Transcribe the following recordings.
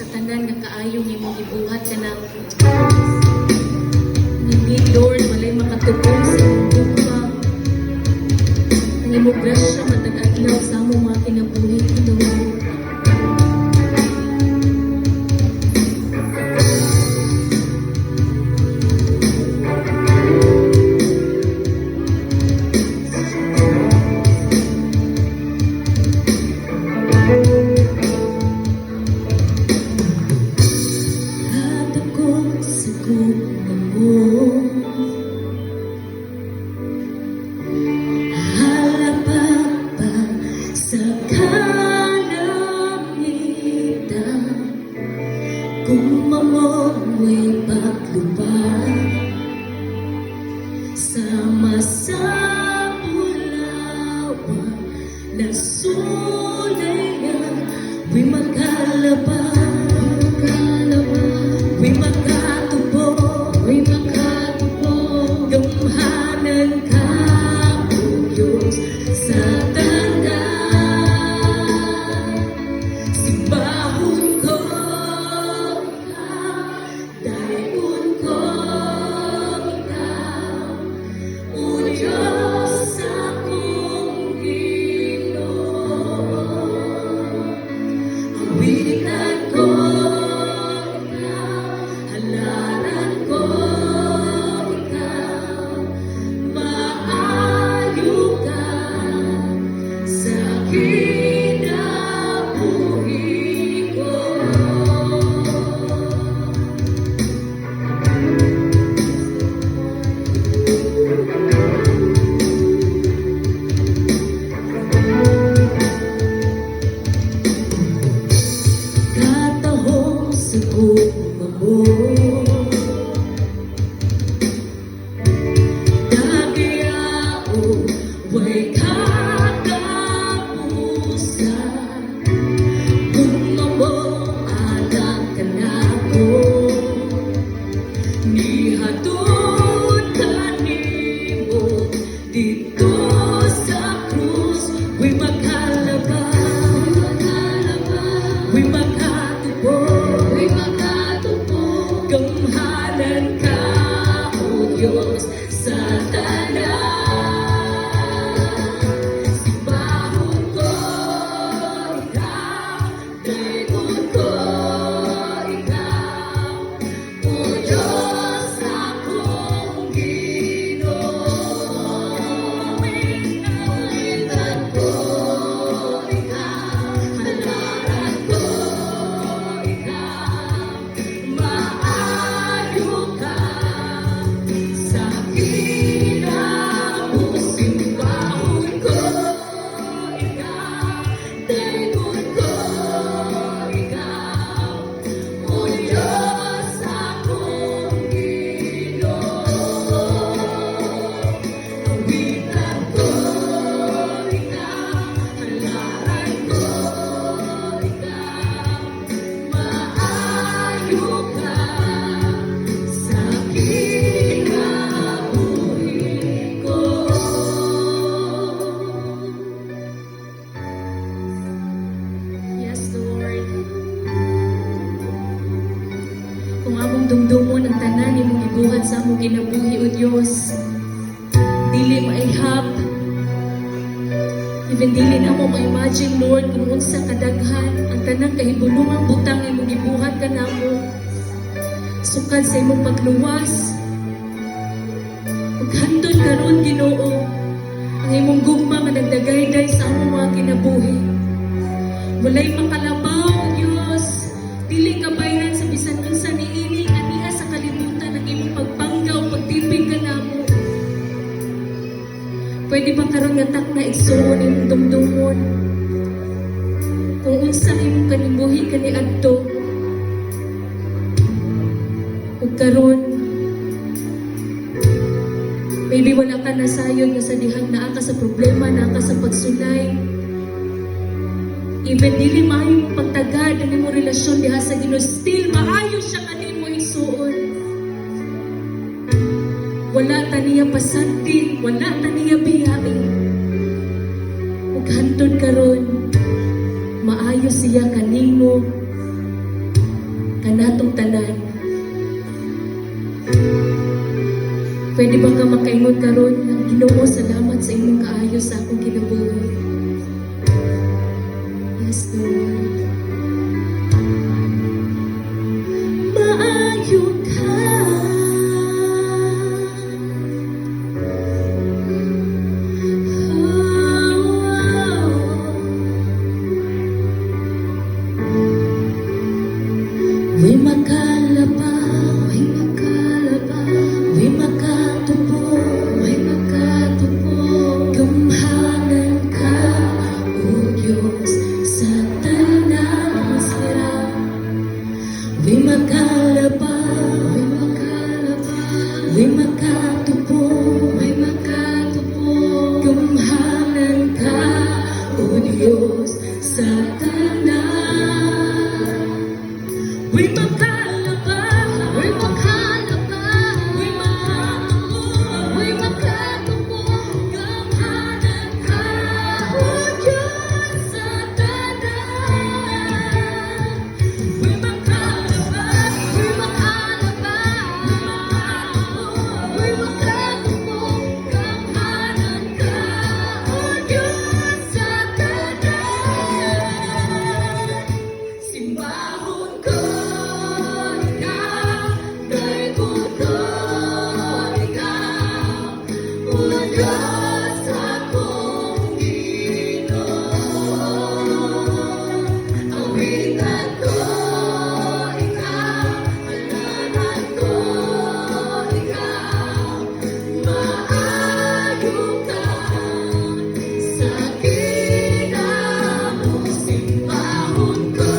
sa tanan nga kaayong imong gibuhat ka ng hindi, Lord, walay makatubong sa imong buka. Ang imong grasya matag-adlaw sa among mga kinabuhi, Lord. Kung mamoy paglubad sama sa Pulawan na sulayan, we magkalabang, we magkatubo, gamhanan ka, O Diyos, sa gamhanan ka, O Diyos, sa tanan. Simbahon ko ikaw, dayon ko ikaw, O Diyos, akong Ginoo. Kawitan ko ikaw, halaran ko ikaw, maayo ka sa kinabuhi. Simbahon ko ikaw, dayon ko ikaw, O Diyos, akong Ginoo. Kawitan ko ikaw, halaran ko ikaw, maayo ka sa kinabuhi ko. Yes, Lord. Kung among dumdumon ang tanan imong gibuhat sa among kinabuhi, O Diyos, dili maihap. Even dili na mo ma-imagine, Lord, kung unsa kadaghan ang tanang kahibulungang butang imong gibuhat ka namo. Sukad sa imong pagluwas. Maghandon karon, Ginoo, ang imong gugma nga nagdagayday sa among mga kinabuhi. Walay makalabaw, Diyos. Dili kabayan sa bisan unsa niini aniha sa kalibutan ang imong pagpanggaw, pagtipig ka namo. Pwede ba karon nga tak na igsuon imong dumdumon? Kung unsa imong kanibuhi kaniadto. Ug karon maybe wala ka nasayon nga sa dihang naa ka sa problema, naa ka sa pagsulay. Even dili maayo mo pagtagad ang imong relasyon diha sa Ginoo, still maayo siya kanimo isuon. Wala ta niya pasanti, wala ta niya biyain. Ug hantod karon maayo siya kanimo. tanan. Pwede ba ka makaingon karon nga Ginoo, salamat sa imong kaayo sa akong kinabuhi. Yes, Lord. Maayo ka. Way makalaba, way makalaba, way makatubo, way makatubo. Gamhanan ka, O Diyos, sa tanang sira. Way makalaba, way makalaba, way makatubo, way makatubo. Gamhanan ka, O Diyos, sa tanang. We makalaba, we makalaba, we makatubo, we makatubo. Gamhanan ka, O Diyos, sa tanan. We makalaba, we makalaba, we makatubo. Gamhanan ka, O Diyos, sa tanan. Simbahon ko ikaw, daigod ko ikaw, O Diyos akong Ginoo. Awitan ko ikaw, halaran ko ikaw, maayo ka sa kinamo. Simbahon ko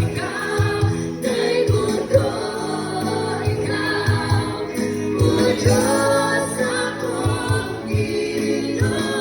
ikaw, daigod ko ikaw, O Diyos akong Ginoo.